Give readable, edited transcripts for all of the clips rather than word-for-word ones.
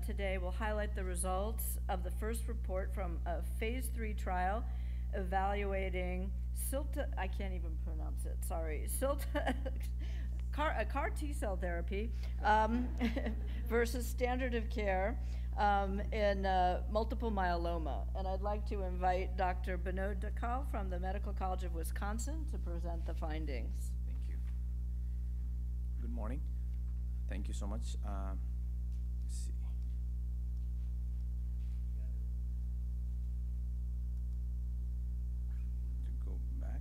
today will highlight the results of the first report from a phase 3 trial evaluating I can't even pronounce it, sorry, CAR-T-cell therapy versus standard of care in multiple myeloma. And I'd like to invite Dr. Binod Dakal from the Medical College of Wisconsin to present the findings. Thank you. Good morning. Thank you so much. Let's see. To go back.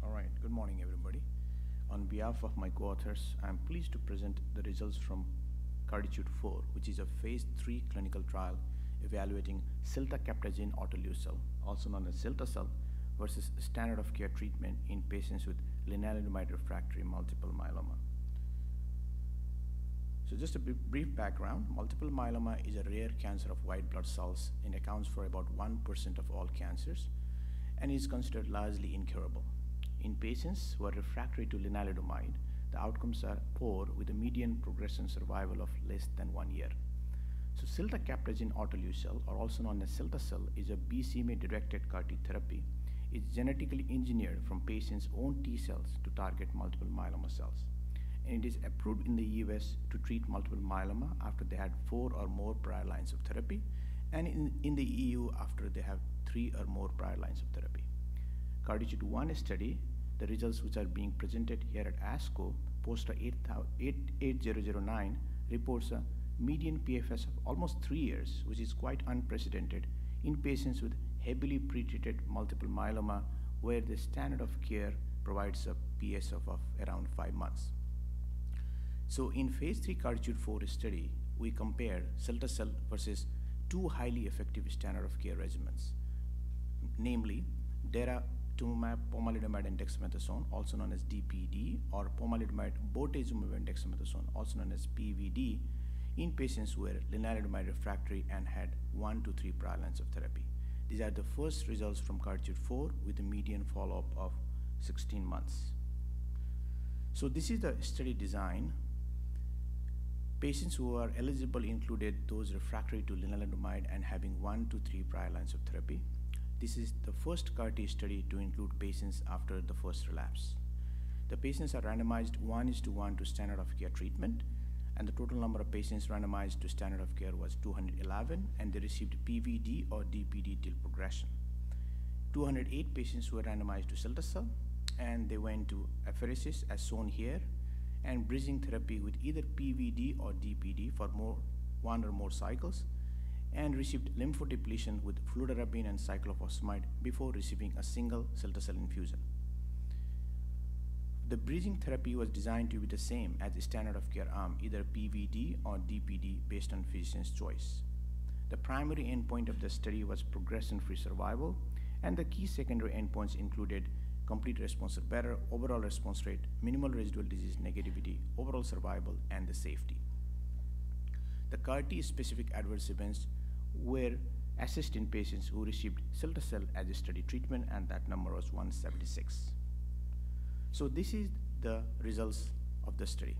All right, good morning, everybody. On behalf of my co-authors, I'm pleased to present the results from CARTITUDE-4, which is a phase 3 clinical trial evaluating Cilta-cel autoleucel, also known as Cilta-cel, versus standard of care treatment in patients with lenalidomide refractory multiple myeloma. So just a brief background, multiple myeloma is a rare cancer of white blood cells and accounts for about 1% of all cancers and is considered largely incurable. In patients who are refractory to lenalidomide, the outcomes are poor with a median progression survival of less than 1 year. So Cilta-cel autoleucel, or also known as Cilta-cel, is a BCMA-directed CAR-T therapy. It's genetically engineered from patients' own T cells to target multiple myeloma cells. And it is approved in the US to treat multiple myeloma after they had 4 or more prior lines of therapy, and in the EU after they have 3 or more prior lines of therapy. CARTITUDE-1 study, the results which are being presented here at ASCO, poster 8009, reports a median PFS of almost 3 years, which is quite unprecedented in patients with heavily pretreated multiple myeloma, where the standard of care provides a PS of around 5 months. So in phase 3 CARTITUDE-4 study, we compared Cilta-cel versus 2 highly effective standard of care regimens, namely daratumumab, pomalidomide, and dexamethasone, also known as DPD, or pomalidomide, bortezomib, and dexamethasone, also known as PVD, in patients who were lenalidomide refractory and had 1 to 3 prior lines of therapy. These are the first results from CARTITUDE-4 with a median follow-up of 16 months. So this is the study design. Patients who are eligible included those refractory to lenalidomide and having 1 to 3 prior lines of therapy. This is the first CAR-T study to include patients after the first relapse. The patients are randomized 1:1 to standard of care treatment, and the total number of patients randomized to standard of care was 211, and they received PVD or DPD till progression. 208 patients were randomized to Cilta-cel, and they went to apheresis as shown here, and bridging therapy with either PVD or DPD for 1 or more cycles, and received lymphodepletion with fludarabine and cyclophosphamide before receiving a single Cilta-cel infusion. The bridging therapy was designed to be the same as the standard of care arm, either PVD or DPD based on physician's choice. The primary endpoint of the study was progression-free survival, and the key secondary endpoints included complete response or better, overall response rate, minimal residual disease negativity, overall survival, and the safety. The CAR-T specific adverse events were assessed in patients who received Cilta-cel as a study treatment, and that number was 176. So this is the results of the study.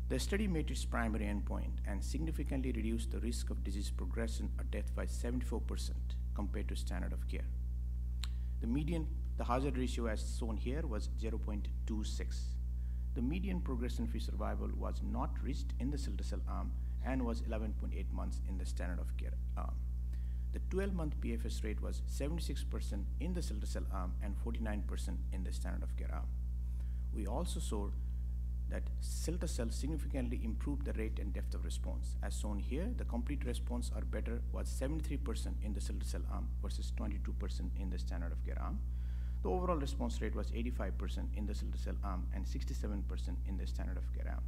The study met its primary endpoint and significantly reduced the risk of disease progression or death by 74% compared to standard of care. The hazard ratio as shown here was 0.26. The median progression-free survival was not reached in the Cilta-cel arm and was 11.8 months in the standard of care arm. The 12-month PFS rate was 76% in the Cilta-cel arm and 49% in the standard of care arm. We also saw that Cilta-cel significantly improved the rate and depth of response. As shown here, the complete response or better was 73% in the Cilta-cel arm versus 22% in the standard of care arm. The overall response rate was 85% in the Cilta-cel arm and 67% in the standard of care arm.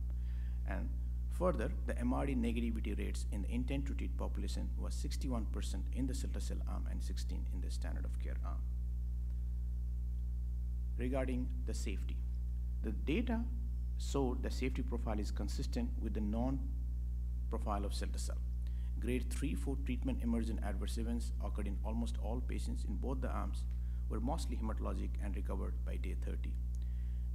And further, the MRD negativity rates in the intent to treat population was 61% in the Cilta-cel arm and 16% in the standard of care arm. Regarding the safety, the data showed the safety profile is consistent with the known profile of Cilta-cel. Grade 3-4 treatment emergent adverse events occurred in almost all patients in both the arms, were mostly hematologic and recovered by day 30.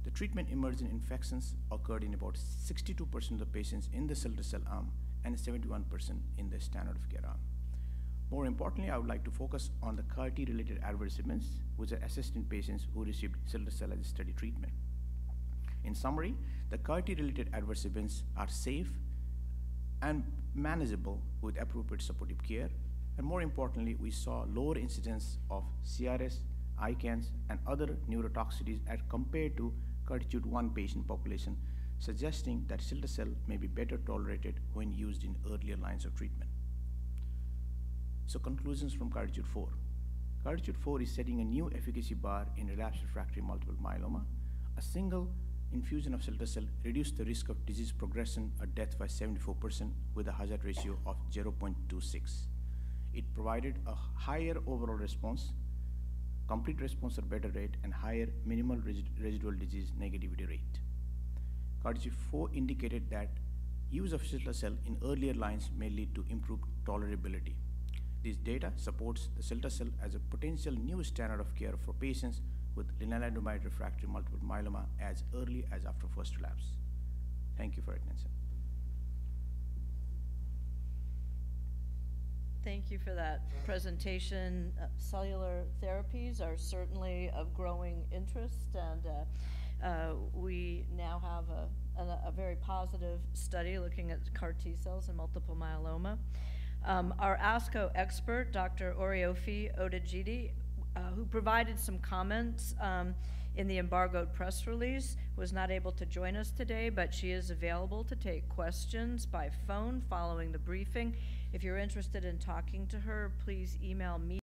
The treatment-emergent infections occurred in about 62% of the patients in the Cilta-cel arm and 71% in the standard of care arm. More importantly, I would like to focus on the CAR-T-related adverse events, which are assessed in patients who received Cilta-cel as a study treatment. In summary, the CAR-T-related adverse events are safe and manageable with appropriate supportive care, and more importantly, we saw lower incidence of CRS, ICANS, and other neurotoxicities as compared to CARTITUDE-1 patient population, suggesting that Cilta-cel may be better tolerated when used in earlier lines of treatment. So conclusions from CARTITUDE-4. CARTITUDE-4 is setting a new efficacy bar in relapsed refractory multiple myeloma. A single infusion of Cilta-cel reduced the risk of disease progression or death by 74% with a hazard ratio of 0.26. It provided a higher overall response, complete response or better rate, and higher minimal residual disease negativity rate. CARTITUDE-4 indicated that use of Cilta-cel in earlier lines may lead to improved tolerability. This data supports the Cilta-cel as a potential new standard of care for patients with Lenalido refractory multiple myeloma as early as after first relapse. Thank you for your attention. Thank you for that presentation. Cellular therapies are certainly of growing interest, and we now have a very positive study looking at CAR T cells in multiple myeloma. Our ASCO expert, Dr. Oriofi Odejidi, who provided some comments in the embargoed press release, was not able to join us today, but she is available to take questions by phone following the briefing. If you're interested in talking to her, please email me